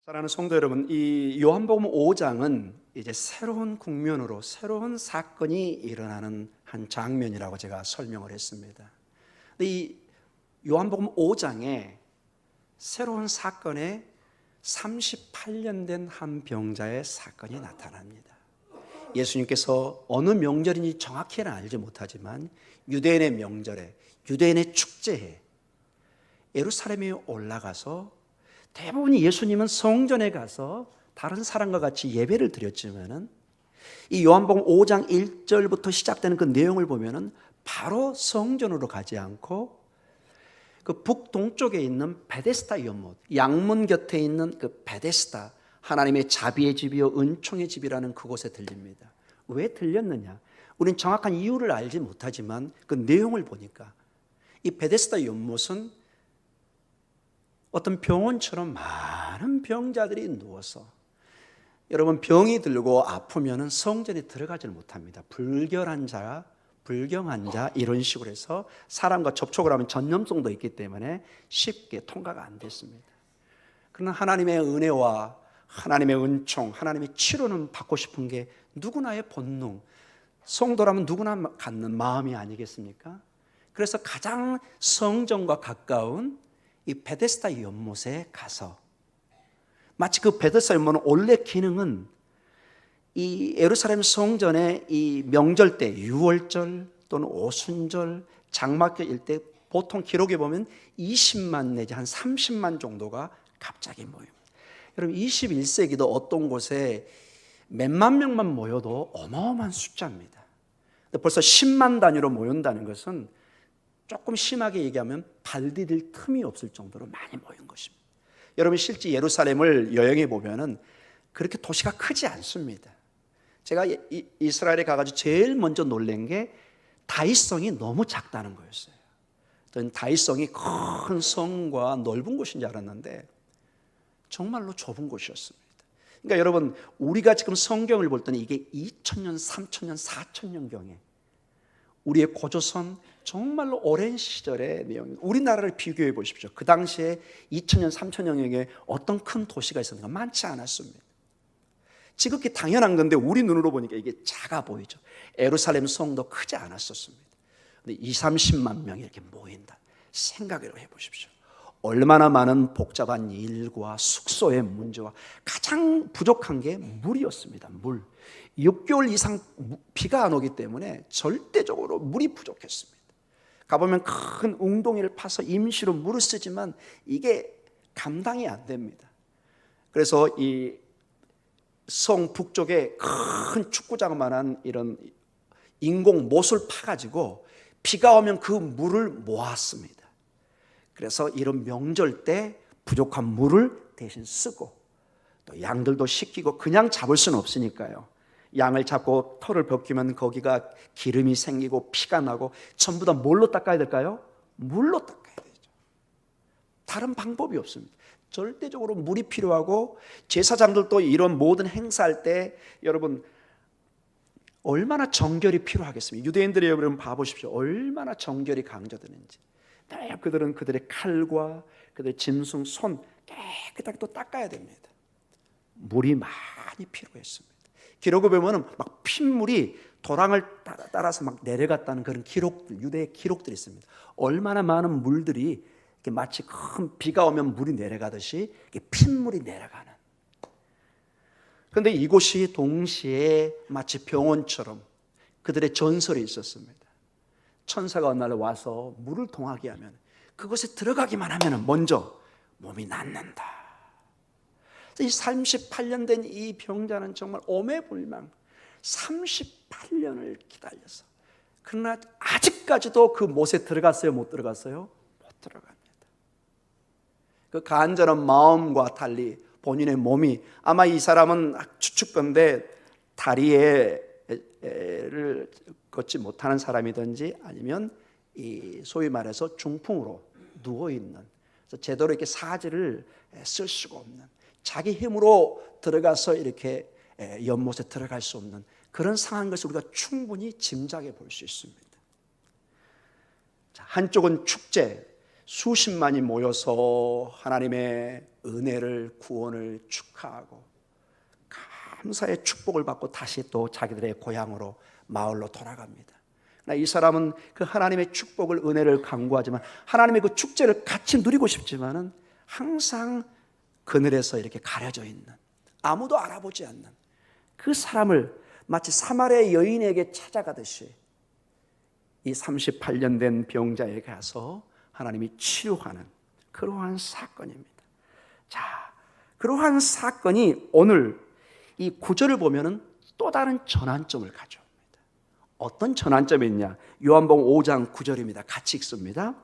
사랑하는 성도 여러분, 이 요한복음 5장은 이제 새로운 국면으로 새로운 사건이 일어나는 한 장면이라고 제가 설명을 했습니다. 근데 이 요한복음 5장에 새로운 사건에 38년 된 한 병자의 사건이 나타납니다. 예수님께서 어느 명절인지 정확히는 알지 못하지만 유대인의 명절에, 유대인의 축제에 예루살렘에 올라가서 대부분 예수님은 성전에 가서 다른 사람과 같이 예배를 드렸지만은 이 요한복음 5장 1절부터 시작되는 그 내용을 보면은 바로 성전으로 가지 않고 그 북동쪽에 있는 베데스다 연못, 양문 곁에 있는 그 베데스다, 하나님의 자비의 집이요 은총의 집이라는 그곳에 들립니다. 왜 들렸느냐? 우린 정확한 이유를 알지 못하지만 그 내용을 보니까 이 베데스다 연못은 어떤 병원처럼 많은 병자들이 누워서, 여러분 병이 들고 아프면 성전에 들어가지 못합니다. 불결한 자, 불경한 자 이런 식으로 해서 사람과 접촉을 하면 전염성도 있기 때문에 쉽게 통과가 안 됐습니다. 그러나 하나님의 은혜와 하나님의 은총, 하나님의 치료는 받고 싶은 게 누구나의 본능, 성도라면 누구나 갖는 마음이 아니겠습니까? 그래서 가장 성전과 가까운 이 베데스다 연못에 가서, 마치 그 베데스다 연못은 원래 기능은 이 예루살렘 성전의 이 명절 때, 유월절 또는 오순절, 장막절 때 보통 기록에 보면 20만 내지 한 30만 정도가 갑자기 모입니다. 여러분 21세기도 어떤 곳에 몇만 명만 모여도 어마어마한 숫자입니다. 벌써 10만 단위로 모인다는 것은 조금 심하게 얘기하면 발 디딜 틈이 없을 정도로 많이 모인 것입니다. 여러분 실제 예루살렘을 여행해 보면은 그렇게 도시가 크지 않습니다. 제가 이스라엘에 가가지고 제일 먼저 놀란 게 다윗성이 너무 작다는 거였어요. 저는 다윗성이 큰 성과 넓은 곳인 줄 알았는데 정말로 좁은 곳이었습니다. 그러니까 여러분 우리가 지금 성경을 볼 때는 이게 2000년, 3000년, 4000년경에 우리의 고조선 정말로 오랜 시절의 내용입니다. 우리나라를 비교해 보십시오. 그 당시에 2000년, 3000년경에 어떤 큰 도시가 있었는가? 많지 않았습니다. 지극히 당연한 건데 우리 눈으로 보니까 이게 작아 보이죠. 예루살렘 성도 크지 않았었습니다. 근데 20-30만 명이 이렇게 모인다. 생각을 해보십시오. 얼마나 많은 복잡한 일과 숙소의 문제와 가장 부족한 게 물이었습니다. 물. 6개월 이상 비가 안 오기 때문에 절대적으로 물이 부족했습니다. 가보면 큰 웅덩이를 파서 임시로 물을 쓰지만 이게 감당이 안 됩니다. 그래서 이 성 북쪽에 큰 축구장만한 이런 인공 못을 파가지고 비가 오면 그 물을 모았습니다. 그래서 이런 명절 때 부족한 물을 대신 쓰고, 또 양들도 시키고 그냥 잡을 수는 없으니까요. 양을 잡고 털을 벗기면 거기가 기름이 생기고 피가 나고 전부 다 뭘로 닦아야 될까요? 물로 닦아야 되죠. 다른 방법이 없습니다. 절대적으로 물이 필요하고, 제사장들도 이런 모든 행사할 때 여러분 얼마나 정결이 필요하겠습니까? 유대인들이 여러분 봐보십시오. 얼마나 정결이 강조되는지. 그들은 그들의 칼과 그들의 짐승 손 깨끗하게 또 닦아야 됩니다. 물이 많이 필요했습니다. 기록을 보면 막 핏물이 도랑을 따라서 막 내려갔다는 그런 기록들, 유대의 기록들이 있습니다. 얼마나 많은 물들이 마치 큰 비가 오면 물이 내려가듯이 핏물이 내려가는. 그런데 이곳이 동시에 마치 병원처럼 그들의 전설이 있었습니다. 천사가 어느 날 와서 물을 통하게 하면, 그곳에 들어가기만 하면 먼저 몸이 낫는다. 이 38년 된 이 병자는 정말 오매불망 38년을 기다려서, 그러나 아직까지도 그 못에 들어갔어요? 못 들어갔어요? 못 들어갑니다. 그 간절한 마음과 달리 본인의 몸이, 아마 이 사람은 추측건데 다리를 걷지 못하는 사람이든지 아니면 이 소위 말해서 중풍으로 누워있는, 제대로 이렇게 사지를 쓸 수가 없는, 자기 힘으로 들어가서 이렇게 연못에 들어갈 수 없는 그런 상황인 것을 우리가 충분히 짐작해 볼 수 있습니다. 한쪽은 축제, 수십만이 모여서 하나님의 은혜를, 구원을 축하하고 감사의 축복을 받고 다시 또 자기들의 고향으로, 마을로 돌아갑니다. 이 사람은 그 하나님의 축복을, 은혜를 간구하지만 하나님의 그 축제를 같이 누리고 싶지만은 항상 그늘에서 이렇게 가려져 있는, 아무도 알아보지 않는 그 사람을 마치 사마리아 여인에게 찾아가듯이 이 38년 된 병자에게 가서 하나님이 치료하는 그러한 사건입니다. 자, 그러한 사건이 오늘 이 구절을 보면은 또 다른 전환점을 가져옵니다. 어떤 전환점이 있냐? 요한복음 5장 9절입니다. 같이 읽습니다.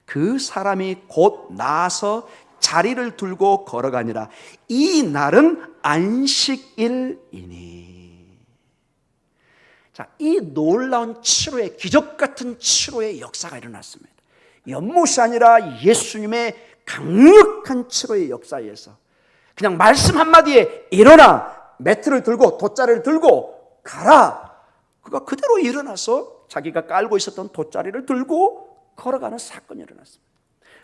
그 사람이 곧 나아서 자리를 들고 걸어가니라. 이 날은 안식일이니. 자, 이 놀라운 치료의, 기적 같은 치료의 역사가 일어났습니다. 연못이 아니라 예수님의 강력한 치료의 역사에서 그냥 말씀 한마디에 일어나, 매트를 들고 돗자리를 들고 가라, 그가 그대로 일어나서 자기가 깔고 있었던 돗자리를 들고 걸어가는 사건이 일어났습니다.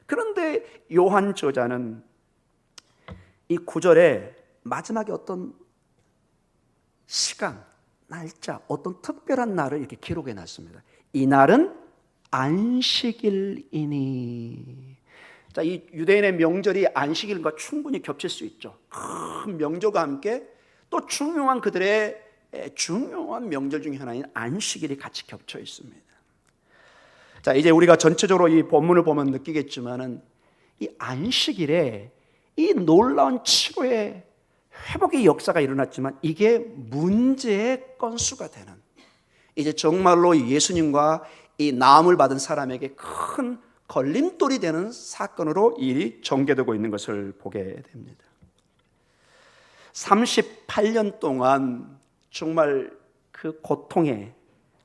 그런데 요한 저자는 이 9절에 마지막에 어떤 시간, 날짜, 어떤 특별한 날을 이렇게 기록해 놨습니다. 이 날은 안식일이니. 자, 이 유대인의 명절이 안식일과 충분히 겹칠 수 있죠. 큰 명절과 함께 또 중요한, 그들의 중요한 명절 중에 하나인 안식일이 같이 겹쳐 있습니다. 자, 이제 우리가 전체적으로 이 본문을 보면 느끼겠지만은 이 안식일에 이 놀라운 치료의 회복의 역사가 일어났지만 이게 문제의 건수가 되는, 이제 정말로 예수님과 이 나음을 받은 사람에게 큰 걸림돌이 되는 사건으로 일이 전개되고 있는 것을 보게 됩니다. 38년 동안 정말 그 고통에,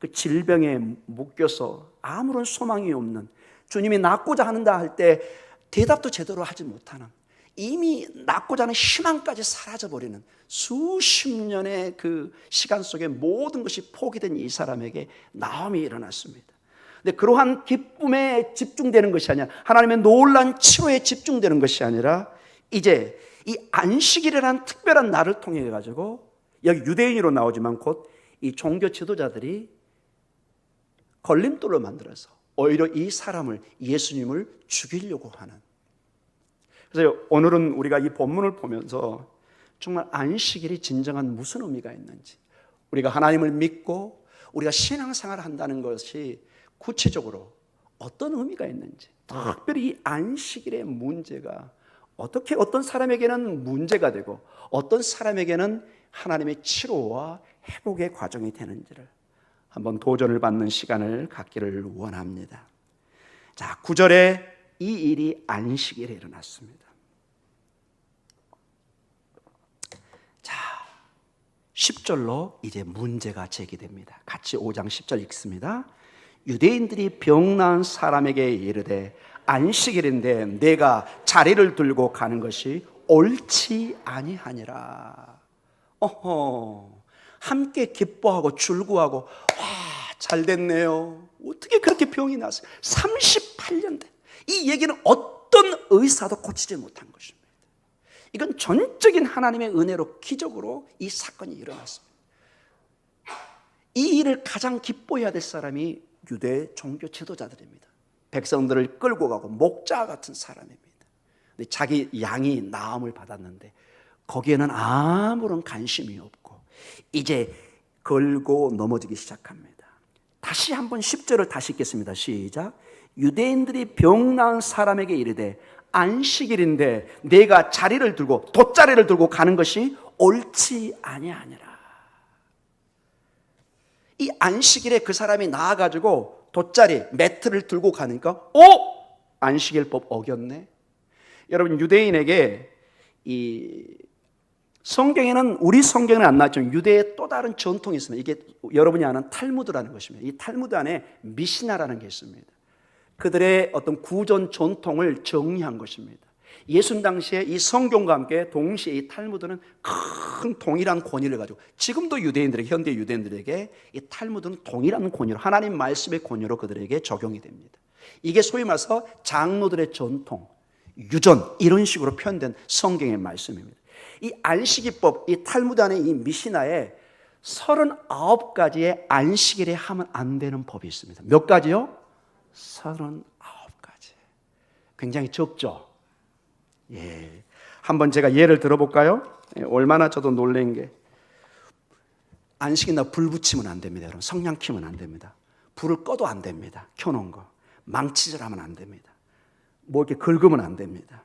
그 질병에 묶여서 아무런 소망이 없는, 주님이 낫고자 하는다 할 때 대답도 제대로 하지 못하는, 이미 낫고자 하는 희망까지 사라져버리는 수십 년의 그 시간 속에 모든 것이 포기된 이 사람에게 나음이 일어났습니다. 근데 그러한 기쁨에 집중되는 것이 아니라, 하나님의 놀라운 치료에 집중되는 것이 아니라, 이제 이 안식일이라는 특별한 날을 통해 가지고, 여기 유대인으로 나오지만 곧 이 종교 지도자들이 걸림돌로 만들어서 오히려 이 사람을, 예수님을 죽이려고 하는. 그래서 오늘은 우리가 이 본문을 보면서 정말 안식일이 진정한 무슨 의미가 있는지, 우리가 하나님을 믿고 우리가 신앙생활을 한다는 것이 구체적으로 어떤 의미가 있는지, 특별히 이 안식일의 문제가 어떻게 어떤 사람에게는 문제가 되고 어떤 사람에게는 하나님의 치료와 회복의 과정이 되는지를 한번 도전을 받는 시간을 갖기를 원합니다. 자, 9절에 이 일이 안식일에 일어났습니다. 자, 10절로 이제 문제가 제기됩니다. 같이 5장 10절 읽습니다. 유대인들이 병 나은 사람에게 이르되 안식일인데 내가 자리를 들고 가는 것이 옳지 아니하니라. 함께 기뻐하고 줄구하고, 와, 잘 됐네요. 어떻게 그렇게 병이 났어요? 38년 된. 이 얘기는 어떤 의사도 고치지 못한 것입니다. 이건 전적인 하나님의 은혜로, 기적으로 이 사건이 일어났습니다. 이 일을 가장 기뻐해야 될 사람이 유대 종교 지도자들입니다. 백성들을 끌고 가고 목자 같은 사람입니다. 근데 자기 양이 나음을 받았는데 거기에는 아무런 관심이 없고 이제 걸고 넘어지기 시작합니다. 다시 한번 10절을 다시 읽겠습니다. 시작. 유대인들이 병 나은 사람에게 이르되 안식일인데 내가 자리를 들고 돗자리를 들고 가는 것이 옳지 아니하니라. 이 안식일에 그 사람이 나와가지고 돗자리, 매트를 들고 가니까 안식일법 어겼네. 여러분, 유대인에게 이 성경에는, 우리 성경은 안 나왔지만 유대의 또 다른 전통이 있습니다. 이게 여러분이 아는 탈무드라는 것입니다. 이 탈무드 안에 미시나라는 게 있습니다. 그들의 어떤 구전 전통을 정리한 것입니다. 예수님 당시에 이 성경과 함께 동시에 이 탈무드는 큰 동일한 권위를 가지고, 지금도 유대인들에게, 현대 유대인들에게 이 탈무드는 동일한 권위로, 하나님 말씀의 권위로 그들에게 적용이 됩니다. 이게 소위 말해서 장로들의 전통, 유전 이런 식으로 표현된 성경의 말씀입니다. 이 안식일법, 이 탈무드 안에 이 미시나에 39가지의 안식일에 하면 안 되는 법이 있습니다. 몇 가지요? 39가지. 굉장히 적죠? 예. 한번 제가 예를 들어볼까요? 얼마나 저도 놀란 게, 안식일날 불 붙이면 안 됩니다. 여러분, 성냥 켜면 안 됩니다. 불을 꺼도 안 됩니다. 켜놓은 거. 망치질하면 안 됩니다. 뭐 이렇게 긁으면 안 됩니다.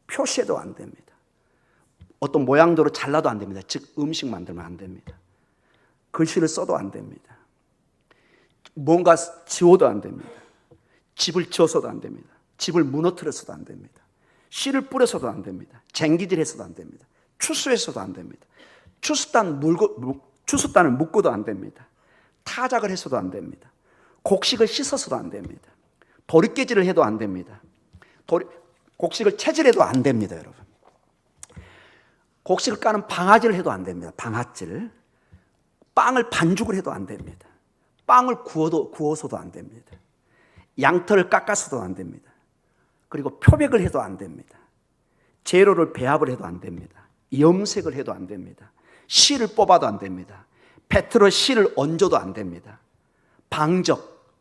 표시해도 안 됩니다. 어떤 모양대로 잘라도 안 됩니다. 즉 음식 만들면 안 됩니다. 글씨를 써도 안 됩니다. 뭔가 지워도 안 됩니다. 집을 지어서도 안 됩니다. 집을 무너뜨려서도 안 됩니다. 씨를 뿌려서도 안 됩니다. 쟁기질해서도 안 됩니다. 추수해서도 안 됩니다. 추수단을 묶어도 안 됩니다. 타작을 해서도 안 됩니다. 곡식을 씻어서도 안 됩니다. 도리깨질을 해도 안 됩니다. 곡식을 채질해도 안 됩니다, 여러분. 곡식을 까는 방아질을 해도 안 됩니다. 방아질. 빵을 반죽을 해도 안 됩니다. 빵을 구워서도 안 됩니다. 양털을 깎아서도 안 됩니다. 그리고 표백을 해도 안 됩니다. 재료를 배합을 해도 안 됩니다. 염색을 해도 안 됩니다. 씨를 뽑아도 안 됩니다. 배틀로 씨를 얹어도 안 됩니다. 방적,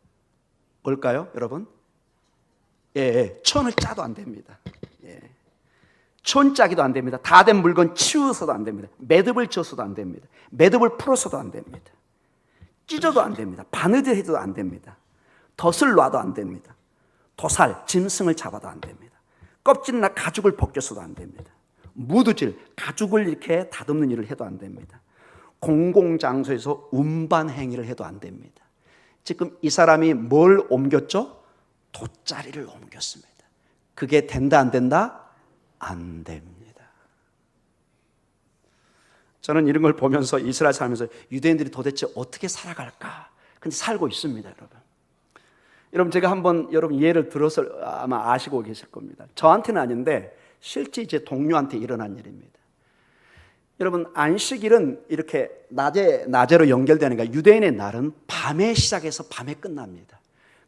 뭘까요, 여러분? 천을 짜도 안 됩니다. 천 짜기도 안 됩니다. 다 된 물건 치우서도 안 됩니다. 매듭을 지어서도 안 됩니다. 매듭을 풀어서도 안 됩니다. 찢어도 안 됩니다. 바느질 해도 안 됩니다. 덫을 놔도 안 됩니다. 도살, 짐승을 잡아도 안 됩니다. 껍질이나 가죽을 벗겨서도 안 됩니다. 무드질, 가죽을 이렇게 다듬는 일을 해도 안 됩니다. 공공장소에서 운반 행위를 해도 안 됩니다. 지금 이 사람이 뭘 옮겼죠? 돗자리를 옮겼습니다. 그게 된다 안 된다? 안 됩니다. 저는 이런 걸 보면서 이스라엘 살면서 유대인들이 도대체 어떻게 살아갈까? 근데 살고 있습니다, 여러분. 여러분, 제가 한번 여러분 예를 들어서 아마 아시고 계실 겁니다. 저한테는 아닌데 실제 제 동료한테 일어난 일입니다. 여러분, 안식일은 이렇게 낮에로 연결되니까 유대인의 날은 밤에 시작해서 밤에 끝납니다.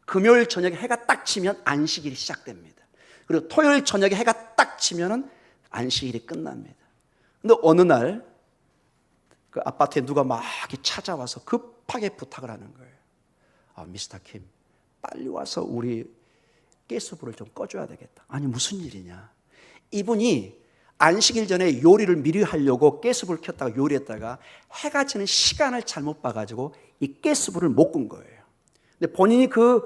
금요일 저녁에 해가 딱 지면 안식일이 시작됩니다. 그리고 토요일 저녁에 해가 딱 지면은 안식일이 끝납니다. 근데 어느 날 그 아파트에 누가 막 찾아와서 급하게 부탁을 하는 거예요. 미스터 킴, 빨리 와서 우리 가스불을 좀 꺼줘야 되겠다. 아니, 무슨 일이냐? 이분이 안식일 전에 요리를 미리 하려고 가스불을 켰다가 요리했다가 해가 지는 시간을 잘못 봐가지고 이 가스불을 못 끈 거예요. 근데 본인이 그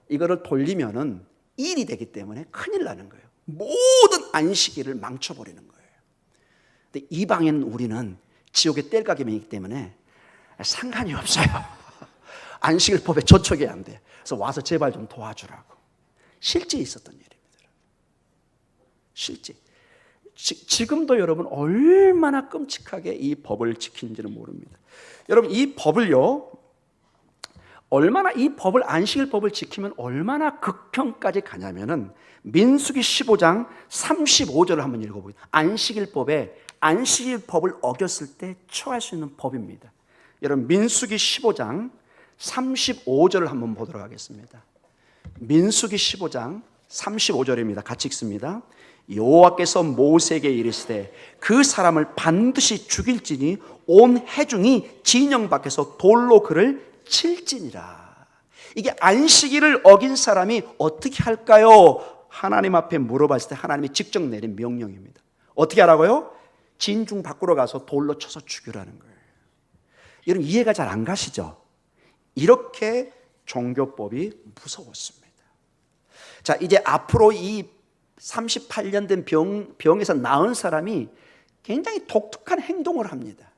이거를 돌리면은 일이 되기 때문에 큰일 나는 거예요. 모든 안식일을 망쳐버리는 거예요. 근데 이 방에는 우리는 지옥의 땔감이기 때문에 상관이 없어요. 안식일법에 저촉이 안 돼. 그래서 와서 제발 좀 도와주라고. 실제 있었던 일입니다. 실제. 지금도 여러분 얼마나 끔찍하게 이 법을 지키는지는 모릅니다. 여러분, 이 법을요, 안식일법을 지키면 얼마나 극형까지 가냐면은 민수기 15장 35절을 한번 읽어보겠습니다. 안식일법을 어겼을 때 처할 수 있는 법입니다. 여러분, 민수기 15장 35절을 한번 보도록 하겠습니다. 민수기 15장 35절입니다. 같이 읽습니다. 여호와께서 모세에게 이르시되 그 사람을 반드시 죽일지니 온 회중이 진영 밖에서 돌로 그를 칠지니라. 이게 안식일을 어긴 사람이 어떻게 할까요? 하나님 앞에 물어봤을 때 하나님이 직접 내린 명령입니다. 어떻게 하라고요? 진중 밖으로 가서 돌로 쳐서 죽이라는 거예요. 여러분, 이해가 잘 안 가시죠? 이렇게 종교법이 무서웠습니다. 자, 이제 앞으로 이 38년 된 병에서 나은 사람이 굉장히 독특한 행동을 합니다.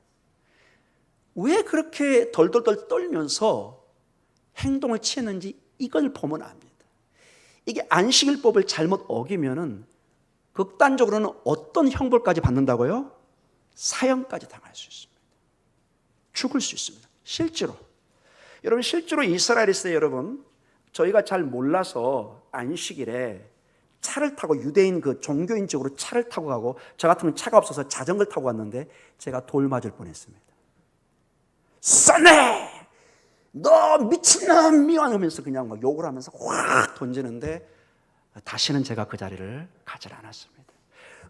왜 그렇게 덜덜덜 떨면서 행동을 취했는지 이걸 보면 압니다. 이게 안식일법을 잘못 어기면은 극단적으로는 어떤 형벌까지 받는다고요? 사형까지 당할 수 있습니다. 죽을 수 있습니다. 실제로. 여러분, 실제로 이스라엘에서 여러분, 저희가 잘 몰라서 안식일에 차를 타고 유대인 그 종교인 쪽으로 차를 타고 가고, 저 같으면 차가 없어서 자전거를 타고 갔는데 제가 돌 맞을 뻔했습니다. 쏘네! 너 미친놈! 미워하면서 그냥 막 욕을 하면서 확 던지는데 다시는 제가 그 자리를 가지 않았습니다.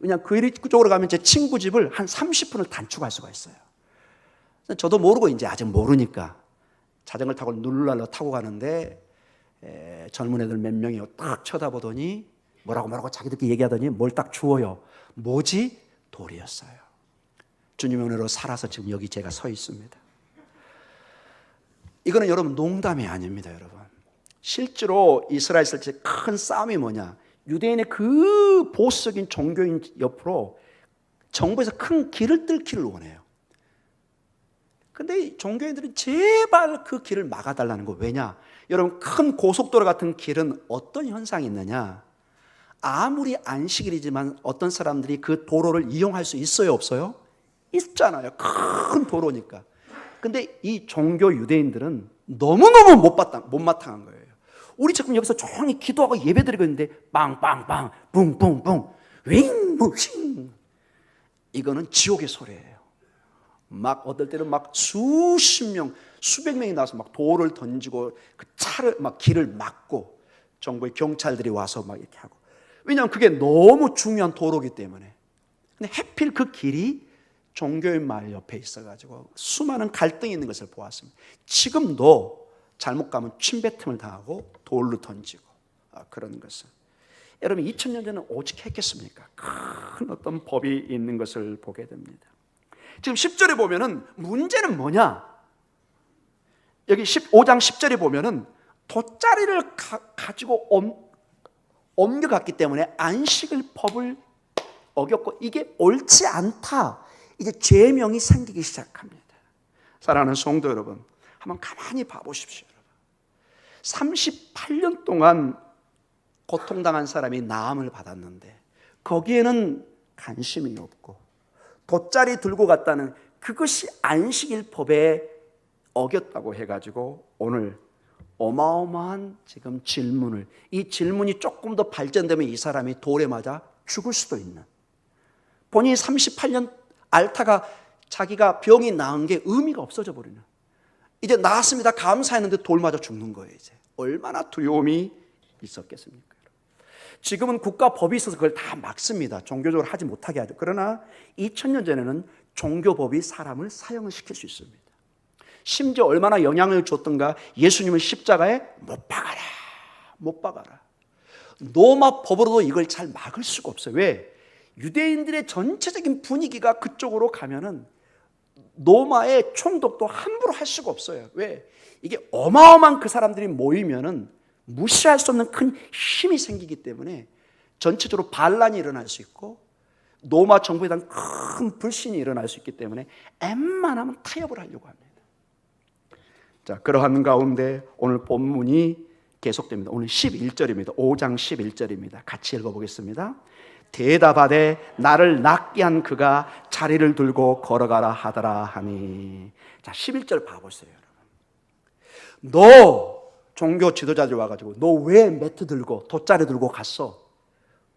왜냐하면 그쪽으로 가면 제 친구 집을 한 30분을 단축할 수가 있어요. 저도 모르고 이제 아직 모르니까 자전거를 타고 룰랄라 타고 가는데 젊은 애들 몇 명이 딱 쳐다보더니 뭐라고 자기들끼리 얘기하더니 뭘 딱 주워요. 뭐지? 돌이었어요. 주님의 은혜로 살아서 지금 여기 제가 서 있습니다. 이거는 여러분 농담이 아닙니다. 여러분 실제로 이스라엘 있을 때 큰 싸움이 뭐냐, 유대인의 그 보수적인 종교인 옆으로 정부에서 큰 길을 뚫기를 원해요. 근데 종교인들은 제발 그 길을 막아달라는 거. 왜냐? 여러분 큰 고속도로 같은 길은 어떤 현상이 있느냐, 아무리 안식일이지만 어떤 사람들이 그 도로를 이용할 수 있어요 없어요? 있잖아요. 큰 도로니까. 근데 이 종교 유대인들은 너무너무 못마땅한 거예요. 우리 지금 여기서 조용히 기도하고 예배드리고 있는데 빵빵빵 뿡뿡뿡 윙무싱, 이거는 지옥의 소리예요. 막 어떨 때는 막 수십 명, 수백 명이 나와서 막 돌을 던지고 그 차를 막 길을 막고 정부의 경찰들이 와서 막 이렇게 하고. 왜냐하면 그게 너무 중요한 도로이기 때문에. 근데 하필 그 길이 종교인 마을 옆에 있어가지고 수많은 갈등이 있는 것을 보았습니다. 지금도 잘못 가면 침뱉음을 당하고 돌로 던지고 그런 것을. 여러분 2000년 전에는 오직 했겠습니까? 큰 어떤 법이 있는 것을 보게 됩니다. 지금 10절에 보면은 문제는 뭐냐? 여기 15장 10절에 보면은 돗자리를 가지고 옮겨갔기 때문에 안식일 법을 어겼고 이게 옳지 않다. 이제 죄명이 생기기 시작합니다. 사랑하는 성도 여러분, 한번 가만히 봐보십시오. 38년 동안 고통당한 사람이 나음을 받았는데 거기에는 관심이 없고 돗자리 들고 갔다는 그것이 안식일 법에 어겼다고 해가지고 오늘 어마어마한 지금 질문을, 이 질문이 조금 더 발전되면 이 사람이 돌에 맞아 죽을 수도 있는, 본인이 38년 앓다가 자기가 병이 나은 게 의미가 없어져 버리는, 이제 나았습니다 감사했는데 돌 맞아 죽는 거예요. 이제 얼마나 두려움이 있었겠습니까? 지금은 국가법이 있어서 그걸 다 막습니다. 종교적으로 하지 못하게 하죠. 그러나 2000년 전에는 종교법이 사람을 사형을 시킬 수 있습니다. 심지어 얼마나 영향을 줬던가, 예수님은 십자가에 못 박아라, 못 박아라. 로마 법으로도 이걸 잘 막을 수가 없어요. 왜? 유대인들의 전체적인 분위기가 그쪽으로 가면은 로마의 총독도 함부로 할 수가 없어요. 왜? 이게 어마어마한 그 사람들이 모이면은 무시할 수 없는 큰 힘이 생기기 때문에 전체적으로 반란이 일어날 수 있고 로마 정부에 대한 큰 불신이 일어날 수 있기 때문에 웬만하면 타협을 하려고 합니다. 자, 그러한 가운데 오늘 본문이 계속됩니다. 오늘 11절입니다. 5장 11절입니다. 같이 읽어보겠습니다. 대답하되 나를 낫게 한 그가 자리를 들고 걸어가라 하더라 하니. 자, 11절 봐보세요, 여러분. 너 종교 지도자들 와가지고 너 왜 매트 들고 돗자리 들고 갔어?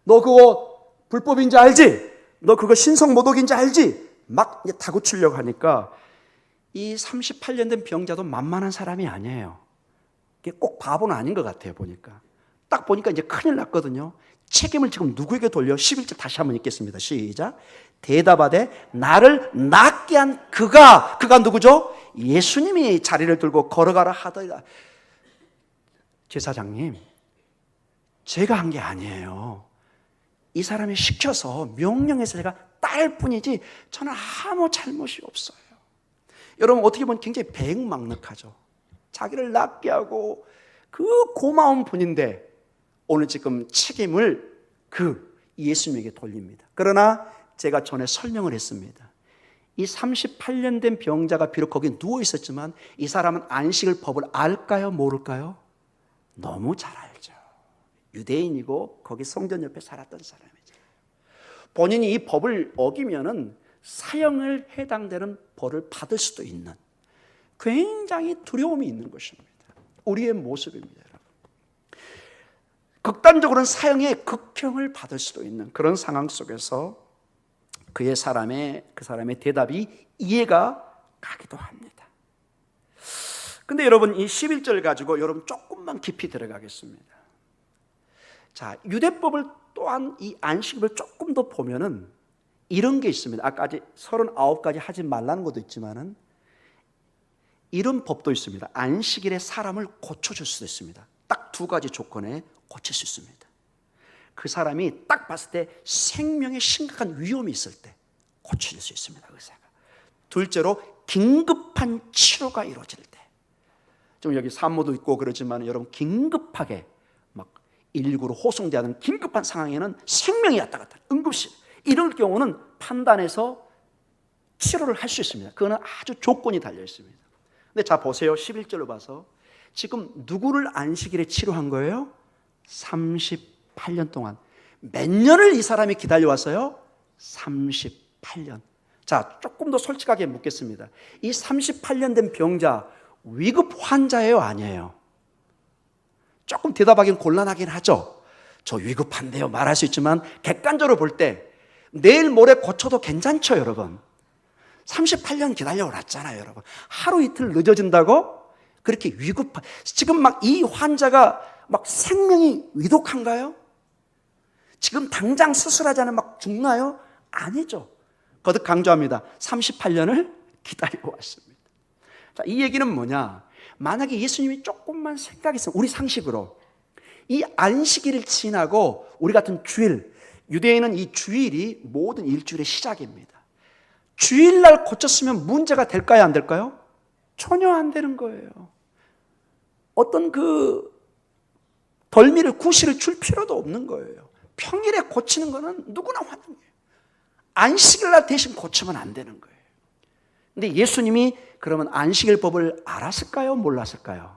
너 그거 불법인지 알지? 너 그거 신성 모독인지 알지? 막 이제 다구치려고 하니까 이 38년 된 병자도 만만한 사람이 아니에요. 꼭 바보는 아닌 것 같아요. 보니까 딱 보니까 이제 큰일 났거든요. 책임을 지금 누구에게 돌려? 11절 다시 한번 읽겠습니다. 시작. 대답하되 나를 낫게 한 그가 누구죠? 예수님이 자리를 들고 걸어가라 하더라. 제사장님, 제가 한 게 아니에요. 이 사람이 시켜서 명령해서 제가 딸 뿐이지 저는 아무 잘못이 없어요. 여러분 어떻게 보면 굉장히 배은망덕하죠. 자기를 낫게 하고 그 고마운 분인데 오늘 지금 책임을 그 예수님에게 돌립니다. 그러나 제가 전에 설명을 했습니다. 이 38년 된 병자가 비록 거기 누워 있었지만 이 사람은 안식일 법을 알까요? 모를까요? 너무 잘 알죠. 유대인이고 거기 성전 옆에 살았던 사람이죠. 본인이 이 법을 어기면은 사형을 해당되는 벌을 받을 수도 있는 굉장히 두려움이 있는 것입니다. 우리의 모습입니다, 여러분. 극단적으로는 사형의 극형을 받을 수도 있는 그런 상황 속에서 그 사람의 대답이 이해가 가기도 합니다. 근데 여러분 이 11절 가지고 여러분 조금만 깊이 들어가겠습니다. 자, 유대법을 또한 이 안식일을 조금 더 보면은 이런 게 있습니다. 아까까지 39가지 하지 말라는 것도 있지만은 이런 법도 있습니다. 안식일에 사람을 고쳐줄 수도 있습니다. 딱 2가지 조건에 고칠 수 있습니다. 그 사람이 딱 봤을 때 생명에 심각한 위험이 있을 때 고칠 수 있습니다. 의사가. 둘째로 긴급한 치료가 이루어질 때. 좀 여기 산모도 있고 그러지만 여러분 긴급하게 막 119로 호송되는 긴급한 상황에는 생명이 왔다 갔다 응급실 이럴 경우는 판단해서 치료를 할 수 있습니다. 그거는 아주 조건이 달려 있습니다. 근데 자 보세요. 11절로 봐서 지금 누구를 안식일에 치료한 거예요? 38년 동안. 몇 년을 이 사람이 기다려왔어요? 38년. 자, 조금 더 솔직하게 묻겠습니다. 이 38년 된 병자 위급 환자예요? 아니에요? 조금 대답하기는 곤란하긴 하죠. 저 위급한데요 말할 수 있지만 객관적으로 볼 때 내일 모레 고쳐도 괜찮죠 여러분? 38년 기다려고 왔잖아요 여러분. 하루 이틀 늦어진다고? 그렇게 위급한, 지금 막 이 환자가 막 생명이 위독한가요? 지금 당장 수술하자는 막 죽나요? 아니죠. 거듭 강조합니다. 38년을 기다리고 왔습니다. 자, 이 얘기는 뭐냐? 만약에 예수님이 조금만 생각했으면 우리 상식으로 이 안식일을 지나고 우리 같은 주일, 유대인은 이 주일이 모든 일주일의 시작입니다. 주일날 고쳤으면 문제가 될까요? 안 될까요? 전혀 안 되는 거예요. 어떤 그 덜미를 구실을 줄 필요도 없는 거예요. 평일에 고치는 거는 누구나 환영해요. 안식일날 대신 고치면 안 되는 거예요. 근데 예수님이 그러면 안식일법을 알았을까요? 몰랐을까요?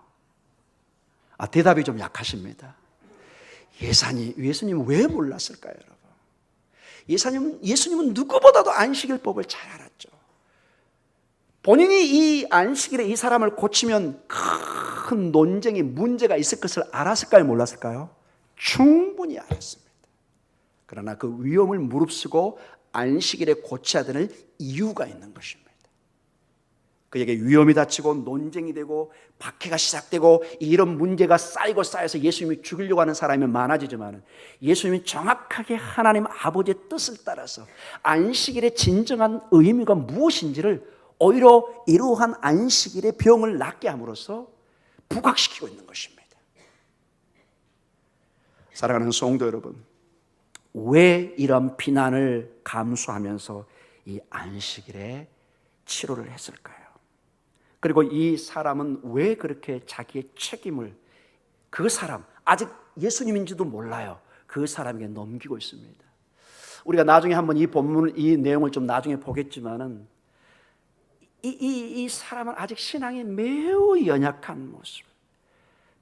대답이 좀 약하십니다. 예수님은 왜 몰랐을까요, 여러분? 예수님은 누구보다도 안식일법을 잘 알았죠. 본인이 이 안식일에 이 사람을 고치면 큰 논쟁이 문제가 있을 것을 알았을까요, 몰랐을까요? 충분히 알았습니다. 그러나 그 위험을 무릅쓰고 안식일에 고쳐야 되는 이유가 있는 것입니다. 그에게 위험이 닥치고 논쟁이 되고 박해가 시작되고 이런 문제가 쌓이고 쌓여서 예수님이 죽이려고 하는 사람이 많아지지만 예수님이 정확하게 하나님 아버지의 뜻을 따라서 안식일의 진정한 의미가 무엇인지를 오히려 이러한 안식일의 병을 낫게 함으로써 부각시키고 있는 것입니다. 사랑하는 성도 여러분, 왜 이런 비난을 감수하면서 이 안식일에 치료를 했을까요? 그리고 이 사람은 왜 그렇게 자기의 책임을 그 사람, 아직 예수님인지도 몰라요. 그 사람에게 넘기고 있습니다. 우리가 나중에 한번 이 본문을, 이 내용을 좀 나중에 보겠지만은 이 사람은 아직 신앙이 매우 연약한 모습.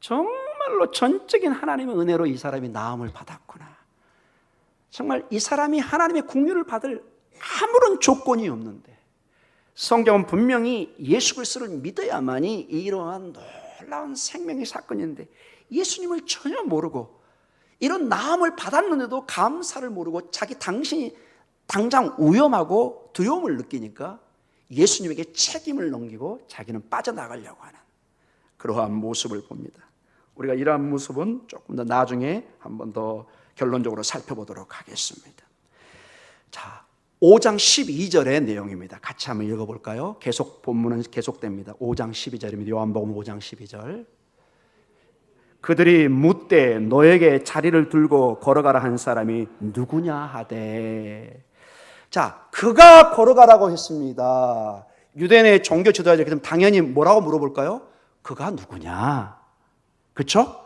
정말로 전적인 하나님의 은혜로 이 사람이 나음을 받았구나. 정말 이 사람이 하나님의 긍휼을 받을 아무런 조건이 없는데 성경은 분명히 예수 그리스도를 믿어야만이 이러한 놀라운 생명의 사건인데 예수님을 전혀 모르고 이런 나음을 받았는데도 감사를 모르고 당신이 당장 위험하고 두려움을 느끼니까 예수님에게 책임을 넘기고 자기는 빠져나가려고 하는 그러한 모습을 봅니다. 우리가 이러한 모습은 조금 더 나중에 한 번 더 결론적으로 살펴보도록 하겠습니다. 자, 5장 12절의 내용입니다. 같이 한번 읽어볼까요? 계속 본문은 계속됩니다. 5장 12절입니다. 요한복음 5장 12절. 그들이 묻되 너에게 자리를 들고 걸어가라 한 사람이 누구냐 하되. 자, 그가 걸어가라고 했습니다. 유대인의 종교 지도자들 그럼 당연히 뭐라고 물어볼까요? 그가 누구냐? 그렇죠?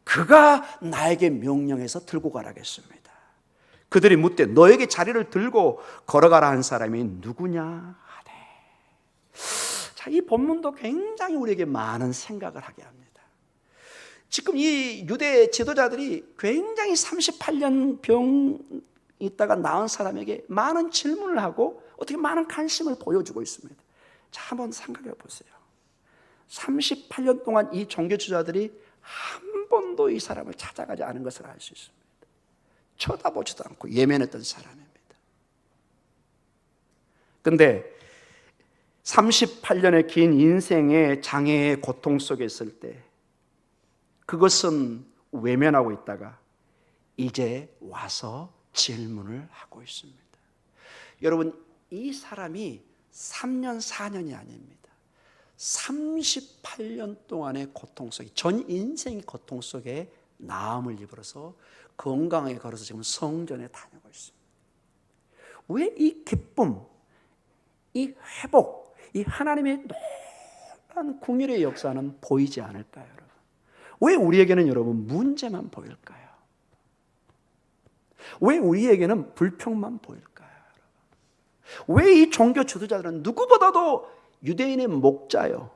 그가 나에게 명령해서 들고 가라겠습니다. 그들이 묻되 너에게 자리를 들고 걸어가라 한 사람이 누구냐 하되. 자, 이 본문도 굉장히 우리에게 많은 생각을 하게 합니다. 지금 이 유대 지도자들이 굉장히 38년 병 있다가 나은 사람에게 많은 질문을 하고 어떻게 많은 관심을 보여주고 있습니다. 자, 한번 생각해 보세요. 38년 동안 이 종교 지도자들이 한 번도 이 사람을 찾아가지 않은 것을 알 수 있습니다. 쳐다보지도 않고 예면했던 사람입니다. 그런데 38년의 긴 인생의 장애의 고통 속에 있을 때 그것은 외면하고 있다가 이제 와서 질문을 하고 있습니다. 여러분, 이 사람이 3년 4년이 아닙니다. 38년 동안의 고통 속에, 전 인생의 고통 속에 나음을 입어서 건강하게 걸어서 지금 성전에 다니고 있습니다. 왜 이 기쁨, 이 회복, 이 하나님의 놀라운 긍휼의 역사는 보이지 않을까요, 여러분? 왜 우리에게는 여러분 문제만 보일까요? 왜 우리에게는 불평만 보일까요, 여러분? 왜 이 종교 지도자들은 누구보다도 유대인의 목자요,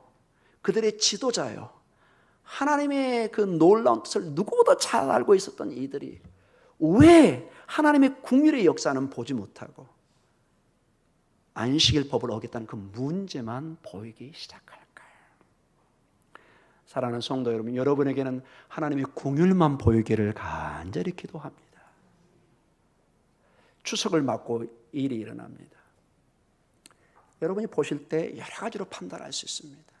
그들의 지도자요, 하나님의 그 놀라운 뜻을 누구보다 잘 알고 있었던 이들이 왜 하나님의 긍휼의 역사는 보지 못하고 안식일 법을 어겼다는 그 문제만 보이기 시작할까요? 사랑하는 성도 여러분, 여러분에게는 하나님의 긍휼만 보이기를 간절히 기도합니다. 추석을 맞고 일이 일어납니다. 여러분이 보실 때 여러 가지로 판단할 수 있습니다.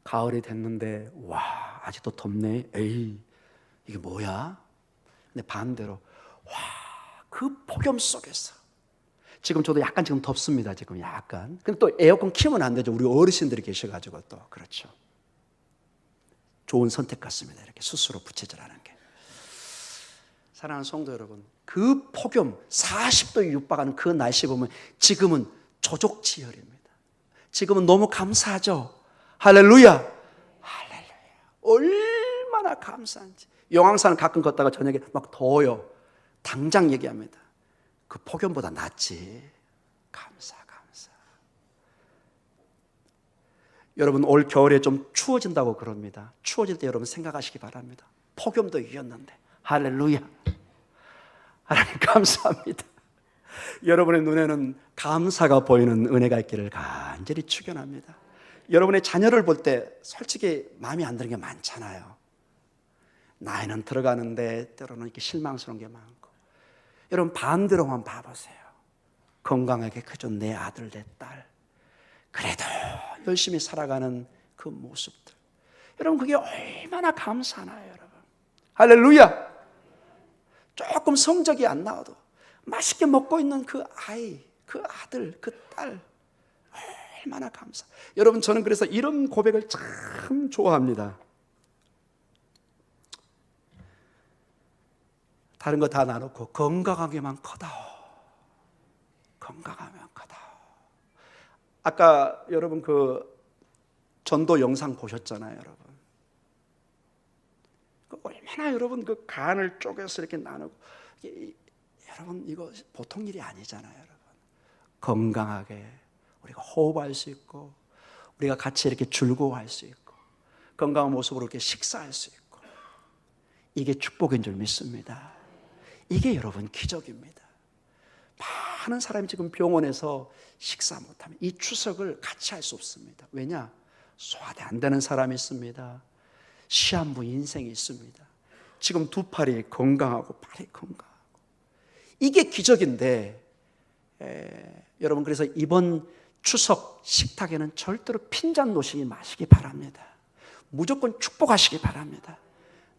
가을이 됐는데 와, 아직도 덥네. 에이, 이게 뭐야? 근데 반대로 와, 그 폭염 속에서 지금 저도 약간 지금 덥습니다. 지금 약간. 근데 또 에어컨 키우면 안 되죠. 우리 어르신들이 계셔가지고 또 그렇죠. 좋은 선택 같습니다. 이렇게 스스로 부채질하는 게. 사랑하는 성도 여러분, 그 폭염 40도에 육박하는 그 날씨 보면 지금은 조족지혈입니다. 지금은 너무 감사하죠. 할렐루야, 할렐루야. 얼마나 감사한지. 용왕산을 가끔 걷다가 저녁에 막 더워요. 당장 얘기합니다. 그 폭염보다 낫지. 감사. 여러분, 올 겨울에 좀 추워진다고 그럽니다. 추워질 때 여러분 생각하시기 바랍니다. 폭염도 이겼는데. 할렐루야. 하나님 감사합니다. 여러분의 눈에는 감사가 보이는 은혜가 있기를 간절히 축원합니다. 여러분의 자녀를 볼 때 솔직히 마음에 안 드는 게 많잖아요. 나이는 들어가는데 때로는 이렇게 실망스러운 게 많고. 여러분 반대로만 봐보세요. 건강하게 크죠. 내 아들, 내 딸. 그래도 열심히 살아가는 그 모습들. 여러분 그게 얼마나 감사하나요, 여러분. 할렐루야. 조금 성적이 안 나와도 맛있게 먹고 있는 그 아이, 그 아들, 그 딸, 얼마나 감사. 여러분 저는 그래서 이런 고백을 참 좋아합니다. 다른 거 다 나놓고 건강하게만 커다오. 건강하면 커다오. 아까 여러분 그 전도 영상 보셨잖아요, 여러분. 얼마나 여러분 그 간을 쪼개서 이렇게 나누고, 여러분 이거 보통 일이 아니잖아요, 여러분. 건강하게 우리가 호흡할 수 있고, 우리가 같이 이렇게 즐거워할 수 있고, 건강한 모습으로 이렇게 식사할 수 있고, 이게 축복인 줄 믿습니다. 이게 여러분 기적입니다. 많은 사람이 지금 병원에서 식사 못하면 이 추석을 같이 할 수 없습니다. 왜냐? 소화대 안 되는 사람이 있습니다. 시한부 인생이 있습니다. 지금 두 팔이 건강하고 팔이 건강하고, 이게 기적인데 여러분 그래서 이번 추석 식탁에는 절대로 핀잔 놓시지 마시기 바랍니다. 무조건 축복하시기 바랍니다.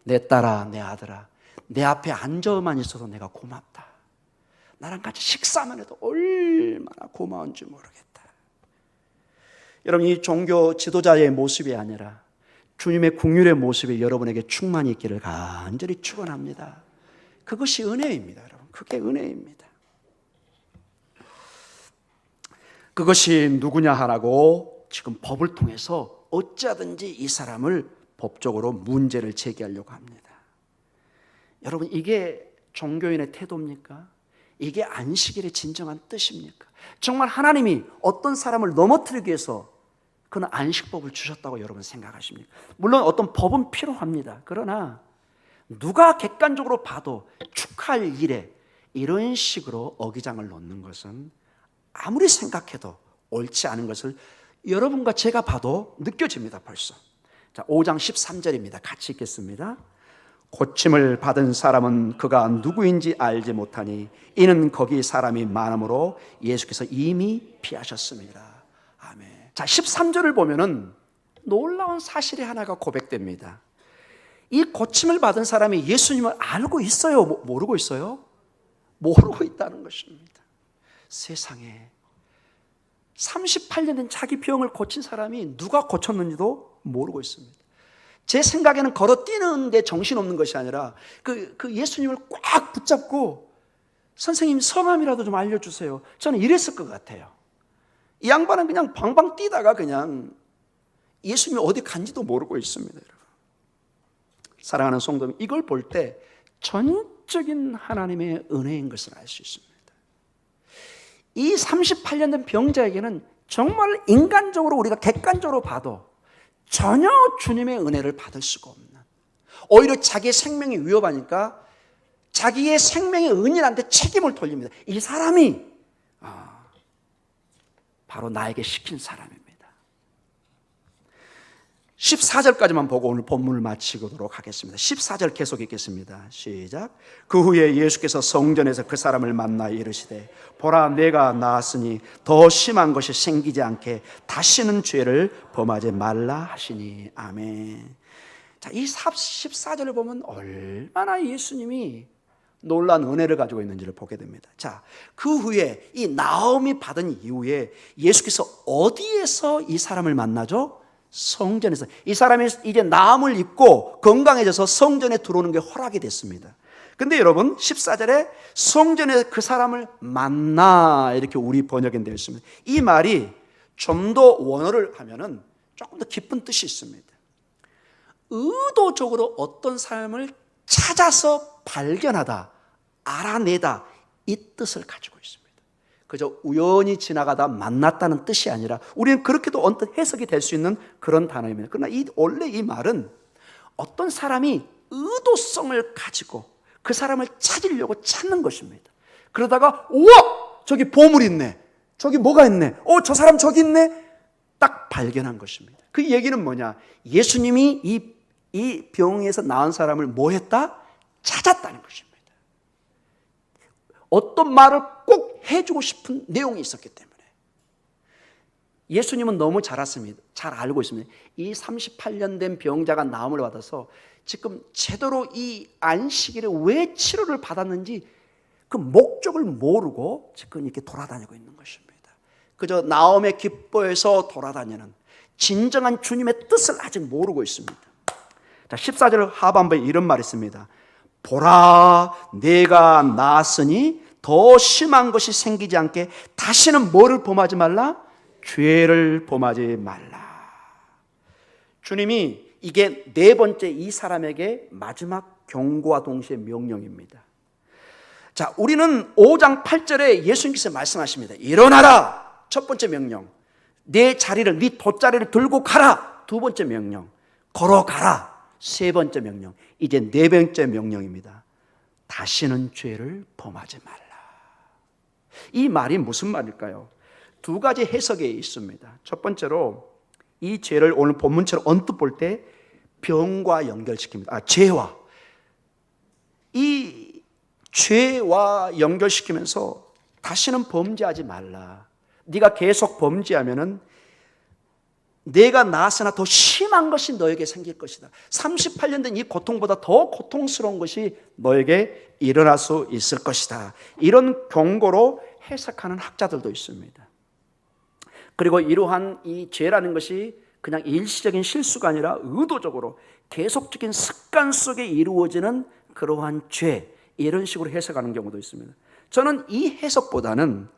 내 딸아, 내 아들아, 내 앞에 앉아만 있어도 내가 고맙다. 나랑 같이 식사만 해도 얼마나 고마운지 모르겠다. 여러분 이 종교 지도자의 모습이 아니라 주님의 긍휼의 모습이 여러분에게 충만히 있기를 간절히 축원합니다. 그것이 은혜입니다, 여러분. 그게 은혜입니다. 그것이 누구냐 하라고 지금 법을 통해서 어찌하든지 이 사람을 법적으로 문제를 제기하려고 합니다. 여러분 이게 종교인의 태도입니까? 이게 안식일의 진정한 뜻입니까? 정말 하나님이 어떤 사람을 넘어뜨리기 위해서 그는 안식법을 주셨다고 여러분 생각하십니까? 물론 어떤 법은 필요합니다. 그러나 누가 객관적으로 봐도 축하할 일에 이런 식으로 어기장을 놓는 것은 아무리 생각해도 옳지 않은 것을 여러분과 제가 봐도 느껴집니다. 벌써. 자, 5장 13절입니다. 같이 읽겠습니다. 고침을 받은 사람은 그가 누구인지 알지 못하니 이는 거기 사람이 많음으로 예수께서 이미 피하셨습니다. 아멘. 자, 13절을 보면은 놀라운 사실이 하나가 고백됩니다. 이 고침을 받은 사람이 예수님을 알고 있어요? 모르고 있어요? 모르고 있다는 것입니다. 세상에 38년 된 자기 병을 고친 사람이 누가 고쳤는지도 모르고 있습니다. 제 생각에는 걸어 뛰는데 정신없는 것이 아니라 그 예수님을 꽉 붙잡고 선생님 성함이라도 좀 알려주세요. 저는 이랬을 것 같아요. 이 양반은 그냥 방방 뛰다가 그냥 예수님이 어디 간지도 모르고 있습니다. 여러분. 사랑하는 성도님, 이걸 볼 때 전적인 하나님의 은혜인 것을 알 수 있습니다. 이 38년 된 병자에게는 정말 인간적으로 우리가 객관적으로 봐도 전혀 주님의 은혜를 받을 수가 없는, 오히려 자기의 생명이 위협하니까 자기의 생명의 은인한테 책임을 돌립니다. 이 사람이 바로 나에게 시킨 사람입니다. 14절까지만 보고 오늘 본문을 마치도록 하겠습니다. 14절 계속 읽겠습니다. 시작. 그 후에 예수께서 성전에서 그 사람을 만나 이르시되 보라 내가 나았으니 더 심한 것이 생기지 않게 다시는 죄를 범하지 말라 하시니. 아멘. 자, 이 14절을 보면 얼마나 예수님이 놀라운 은혜를 가지고 있는지를 보게 됩니다. 자, 그 후에 이 나음이 받은 이후에 예수께서 어디에서 이 사람을 만나죠? 성전에서. 이 사람이 이제 나음을 입고 건강해져서 성전에 들어오는 게 허락이 됐습니다. 근데 여러분 14절에 성전에 그 사람을 만나 이렇게 우리 번역이 되어 있습니다. 이 말이 좀 더 원어를 하면은 조금 더 깊은 뜻이 있습니다. 의도적으로 어떤 사람을 찾아서 발견하다, 알아내다, 이 뜻을 가지고 있습니다. 그저 우연히 지나가다 만났다는 뜻이 아니라 우리는 그렇게도 언뜻 해석이 될 수 있는 그런 단어입니다. 그러나 원래 이 말은 어떤 사람이 의도성을 가지고 그 사람을 찾으려고 찾는 것입니다. 그러다가 우와! 저기 보물 있네. 저기 뭐가 있네. 저 사람 저기 있네. 딱 발견한 것입니다. 그 얘기는 뭐냐? 예수님이 이 병에서 나은 사람을 뭐 했다? 찾았다는 것입니다. 어떤 말을 꼭 해주고 싶은 내용이 있었기 때문에. 예수님은 너무 잘 알고 있습니다. 이 38년 된 병자가 나음을 받아서 지금 제대로 이 안식일에 왜 치료를 받았는지 그 목적을 모르고 지금 이렇게 돌아다니고 있는 것입니다. 그저 나음에 기뻐해서 돌아다니는, 진정한 주님의 뜻을 아직 모르고 있습니다. 자, 14절 하반부에 이런 말이 있습니다. 보라 내가 나았으니 더 심한 것이 생기지 않게 다시는 뭐를 범하지 말라? 죄를 범하지 말라. 주님이 이게 네 번째 이 사람에게 마지막 경고와 동시에 명령입니다. 자, 우리는 5장 8절에 예수님께서 말씀하십니다. 일어나라. 첫 번째 명령. 네 돗자리를 들고 가라. 두 번째 명령. 걸어가라. 세 번째 명령. 이제 네 번째 명령입니다. 다시는 죄를 범하지 말라. 이 말이 무슨 말일까요? 두 가지 해석이 있습니다. 첫 번째로 이 죄를 오늘 본문처럼 언뜻 볼 때 병과 연결시킵니다. 죄와. 이 죄와 연결시키면서 다시는 범죄하지 말라. 네가 계속 범죄하면은 내가 나았으나 더 심한 것이 너에게 생길 것이다. 38년 된 이 고통보다 더 고통스러운 것이 너에게 일어날 수 있을 것이다. 이런 경고로 해석하는 학자들도 있습니다. 그리고 이러한 이 죄라는 것이 그냥 일시적인 실수가 아니라 의도적으로 계속적인 습관 속에 이루어지는 그러한 죄, 이런 식으로 해석하는 경우도 있습니다. 저는 이 해석보다는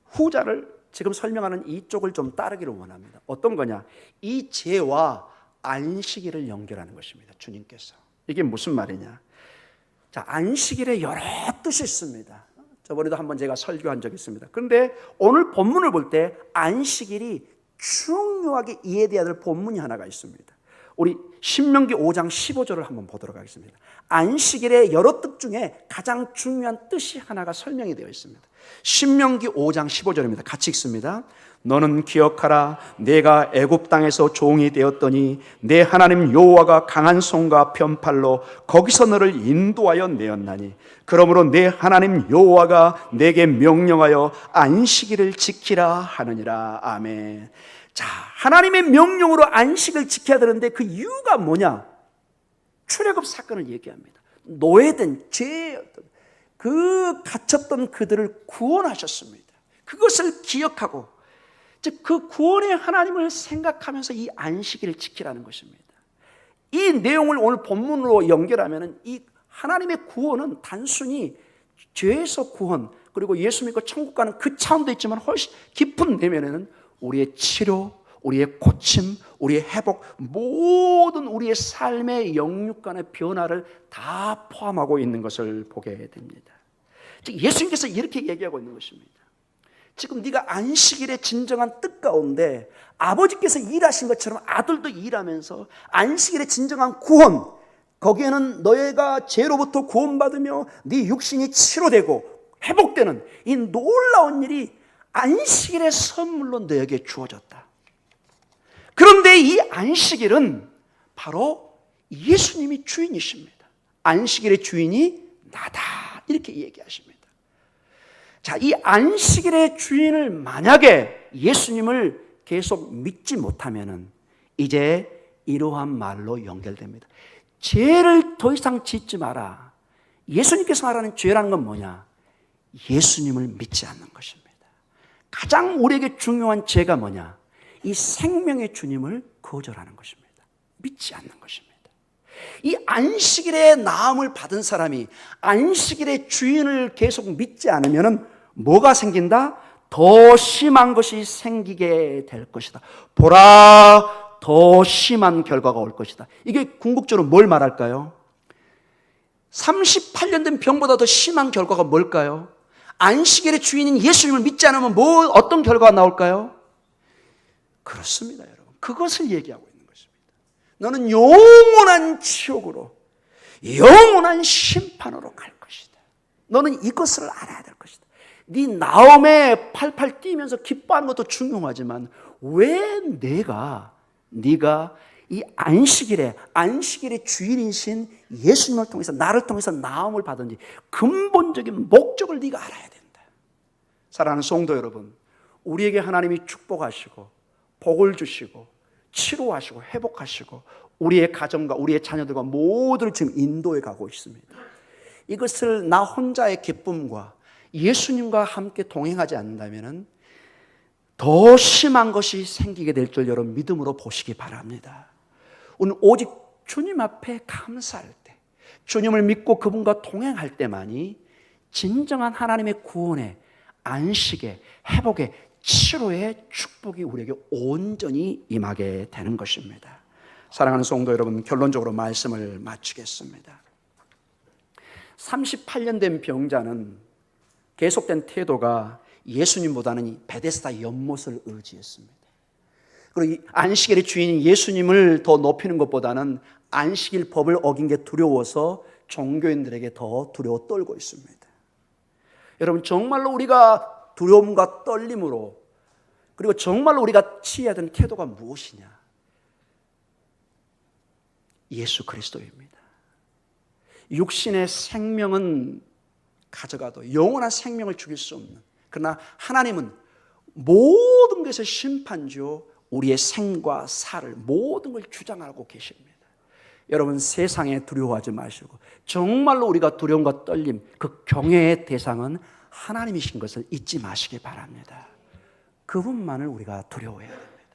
후자를 지금 설명하는 이쪽을 좀 따르기를 원합니다. 어떤 거냐? 이 죄와 안식일을 연결하는 것입니다. 주님께서. 이게 무슨 말이냐? 자, 안식일에 여러 뜻이 있습니다. 저번에도 한번 제가 설교한 적이 있습니다. 그런데 오늘 본문을 볼 때 안식일이 중요하게 이해돼야 될 본문이 하나가 있습니다. 우리 신명기 5장 15절을 한번 보도록 하겠습니다. 안식일의 여러 뜻 중에 가장 중요한 뜻이 하나가 설명이 되어 있습니다. 신명기 5장 15절입니다. 같이 읽습니다. 너는 기억하라. 내가 애굽 땅에서 종이 되었더니 내 하나님 여호와가 강한 손과 편팔로 거기서 너를 인도하여 내었나니 그러므로 내 하나님 여호와가 내게 명령하여 안식일을 지키라 하느니라. 아멘. 자, 하나님의 명령으로 안식을 지켜야 되는데 그 이유가 뭐냐? 출애굽 사건을 얘기합니다. 노예된 죄, 그 갇혔던 그들을 구원하셨습니다. 그것을 기억하고 즉 그 구원의 하나님을 생각하면서 이 안식일을 지키라는 것입니다. 이 내용을 오늘 본문으로 연결하면 이 하나님의 구원은 단순히 죄에서 구원, 그리고 예수 믿고 천국 가는 그 차원도 있지만 훨씬 깊은 내면에는 우리의 치료, 우리의 고침, 우리의 회복, 모든 우리의 삶의 영육간의 변화를 다 포함하고 있는 것을 보게 됩니다. 즉 예수님께서 이렇게 얘기하고 있는 것입니다. 지금 네가 안식일의 진정한 뜻 가운데 아버지께서 일하신 것처럼 아들도 일하면서 안식일의 진정한 구원, 거기에는 너희가 죄로부터 구원받으며 네 육신이 치료되고 회복되는 이 놀라운 일이 안식일의 선물로 너에게 주어졌다. 그런데 이 안식일은 바로 예수님이 주인이십니다. 안식일의 주인이 나다, 이렇게 얘기하십니다. 자, 이 안식일의 주인을 만약에 예수님을 계속 믿지 못하면은 이제 이러한 말로 연결됩니다. 죄를 더 이상 짓지 마라. 예수님께서 말하는 죄라는 건 뭐냐? 예수님을 믿지 않는 것입니다. 가장 우리에게 중요한 죄가 뭐냐? 이 생명의 주님을 거절하는 것입니다. 믿지 않는 것입니다. 이 안식일의 나음을 받은 사람이 안식일의 주인을 계속 믿지 않으면 뭐가 생긴다? 더 심한 것이 생기게 될 것이다. 보라, 더 심한 결과가 올 것이다. 이게 궁극적으로 뭘 말할까요? 38년 된 병보다 더 심한 결과가 뭘까요? 안식일의 주인인 예수님을 믿지 않으면 어떤 결과가 나올까요? 그렇습니다, 여러분. 그것을 얘기하고 있는 것입니다. 너는 영원한 지옥으로, 영원한 심판으로 갈 것이다. 너는 이것을 알아야 될 것이다. 네 나음에 팔팔 뛰면서 기뻐하는 것도 중요하지만 왜 네가 이 안식일의 주인이신 예수님을 통해서, 나를 통해서 나음을 받은지 근본적인 목적을 네가 알아야 된다. 사랑하는 성도 여러분, 우리에게 하나님이 축복하시고 복을 주시고 치료하시고 회복하시고 우리의 가정과 우리의 자녀들과 모두를 지금 인도해 가고 있습니다. 이것을 나 혼자의 기쁨과 예수님과 함께 동행하지 않는다면 더 심한 것이 생기게 될 줄 여러분 믿음으로 보시기 바랍니다. 오늘 오직 주님 앞에 감사할 때, 주님을 믿고 그분과 동행할 때만이 진정한 하나님의 구원의, 안식의, 회복의, 치료의 축복이 우리에게 온전히 임하게 되는 것입니다. 사랑하는 성도 여러분, 결론적으로 말씀을 마치겠습니다. 38년 된 병자는 계속된 태도가 예수님보다는 이 베데스다 연못을 의지했습니다. 그리고 이 안식일의 주인인 예수님을 더 높이는 것보다는 안식일 법을 어긴 게 두려워서 종교인들에게 더 두려워 떨고 있습니다. 여러분, 정말로 우리가 두려움과 떨림으로, 그리고 정말로 우리가 취해야 되는 태도가 무엇이냐? 예수 그리스도입니다. 육신의 생명은 가져가도 영원한 생명을 죽일 수 없는, 그러나 하나님은 모든 것의 심판주요 우리의 생과 살을 모든 걸 주장하고 계십니다. 여러분, 세상에 두려워하지 마시고 정말로 우리가 두려움과 떨림, 그 경외의 대상은 하나님이신 것을 잊지 마시기 바랍니다. 그분만을 우리가 두려워해야 됩니다.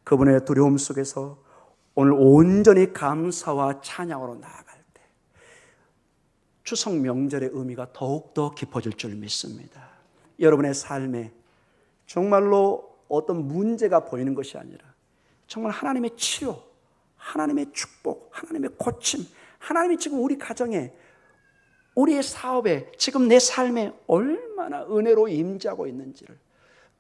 그분의 두려움 속에서 오늘 온전히 감사와 찬양으로 나아갈 때 추석 명절의 의미가 더욱더 깊어질 줄 믿습니다. 여러분의 삶에 정말로 어떤 문제가 보이는 것이 아니라 정말 하나님의 치료, 하나님의 축복, 하나님의 고침, 하나님이 지금 우리 가정에, 우리의 사업에, 지금 내 삶에 얼마나 은혜로 임재하고 있는지를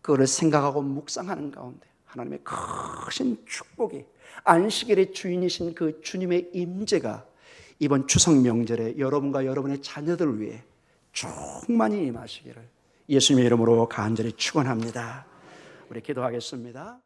그거를 생각하고 묵상하는 가운데 하나님의 크신 축복이, 안식일의 주인이신 그 주님의 임재가 이번 추석 명절에 여러분과 여러분의 자녀들을 위해 충만히 임하시기를 예수님의 이름으로 간절히 축원합니다. 우리 기도하겠습니다.